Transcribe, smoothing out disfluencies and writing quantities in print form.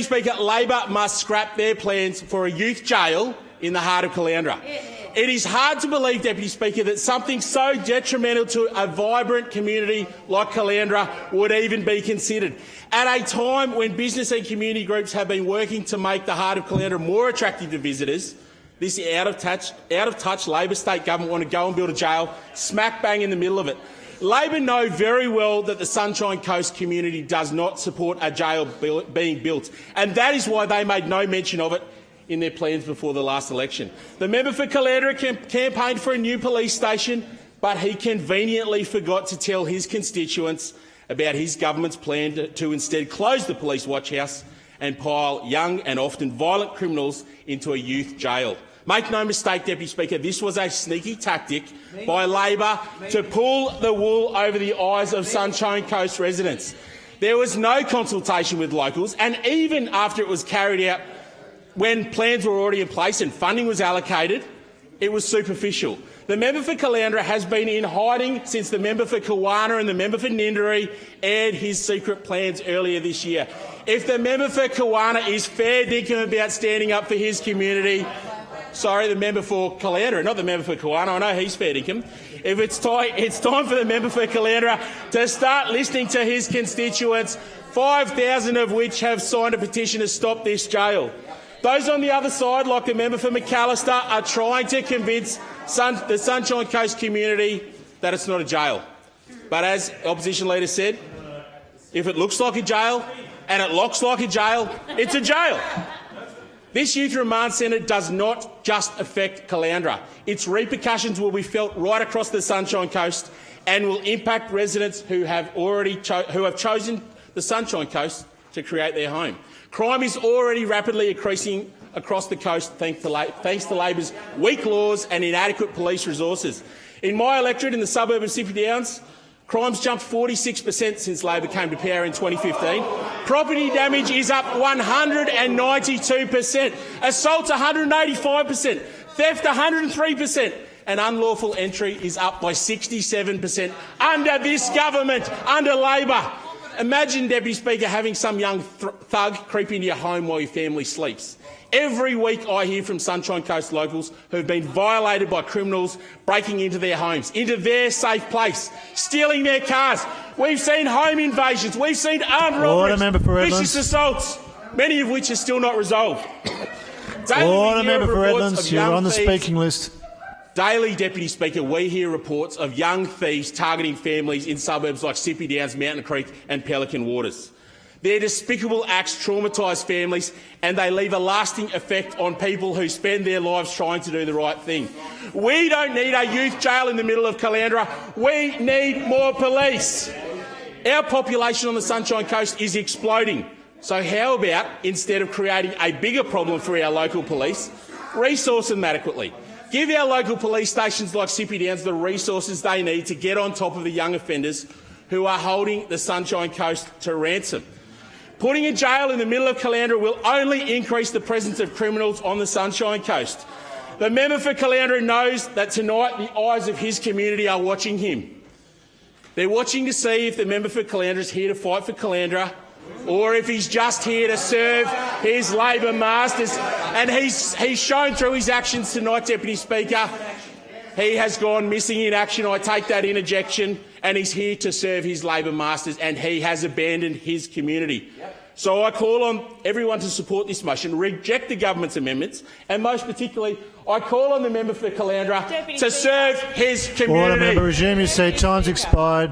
Speaker, Labor must scrap their plans for a youth jail in the heart of Caloundra. It is hard to believe, Deputy Speaker, that something so detrimental to a vibrant community like Caloundra would even be considered. At a time when business and community groups have been working to make the heart of Caloundra more attractive to visitors, this out-of-touch Labor state government want to go and build a jail smack bang in the middle of it. Labor know very well that the Sunshine Coast community does not support a jail being built, and that is why they made no mention of it in their plans before the last election. The member for Caloundra campaigned for a new police station, but he conveniently forgot to tell his constituents about his government's plan to instead close the police watch house and pile young and often violent criminals into a youth jail. Make no mistake, Deputy Speaker, this was a sneaky tactic by Labor to pull the wool over the eyes of Sunshine Coast residents. There was no consultation with locals, and even after it was carried out, when plans were already in place and funding was allocated, it was superficial. The member for Caloundra has been in hiding since the member for Kawana and the member for Ninderry aired his secret plans earlier this year. If the member for Kawana is fair dinkum about standing up for his community, sorry, the member for Caloundra, not the member for Kawana, I know he's fair dinkum. If it's time for the member for Caloundra to start listening to his constituents, 5,000 of which have signed a petition to stop this jail. Those on the other side, like the member for McAllister, are trying to convince the Sunshine Coast community that it's not a jail. But as Opposition Leader said, if it looks like a jail and it looks like a jail, it's a jail. This youth remand centre does not just affect Caloundra. Its repercussions will be felt right across the Sunshine Coast and will impact residents who have chosen the Sunshine Coast to create their home. Crime is already rapidly increasing across the coast thanks to Labor's weak laws and inadequate police resources. In my electorate in the suburb of Sippy Downs, crime's jumped 46% since Labor came to power in 2015. Property damage is up 192%, assaults 185%, theft 103%, and unlawful entry is up by 67% under this government, under Labor. Imagine, Deputy Speaker, having some young thug creep into your home while your family sleeps. Every week I hear from Sunshine Coast locals who have been violated by criminals breaking into their homes, into their safe place, stealing their cars. We've seen home invasions, we've seen armed robberies, vicious assaults, many of which are still not resolved. Order, Member for Redlands, you're on the speaking list. Daily, Deputy Speaker, we hear reports of young thieves targeting families in suburbs like Sippy Downs, Mountain Creek and Pelican Waters. Their despicable acts traumatise families and they leave a lasting effect on people who spend their lives trying to do the right thing. We don't need a youth jail in the middle of Caloundra. We need more police. Our population on the Sunshine Coast is exploding. So how about, instead of creating a bigger problem for our local police, resource them adequately? Give our local police stations like Sippy Downs the resources they need to get on top of the young offenders who are holding the Sunshine Coast to ransom. Putting a jail in the middle of Caloundra will only increase the presence of criminals on the Sunshine Coast. The member for Caloundra knows that tonight the eyes of his community are watching him. They're watching to see if the member for Caloundra is here to fight for Caloundra or if he's just here to serve his Labor masters. And he's shown through his actions tonight, Deputy Speaker, he has gone missing in action. I take that interjection, and he's here to serve his Labor masters, and he has abandoned his community. So I call on everyone to support this motion, reject the government's amendments, and most particularly, I call on the member for Caloundra to serve his community. Order, Member, resume your seat. Time's expired.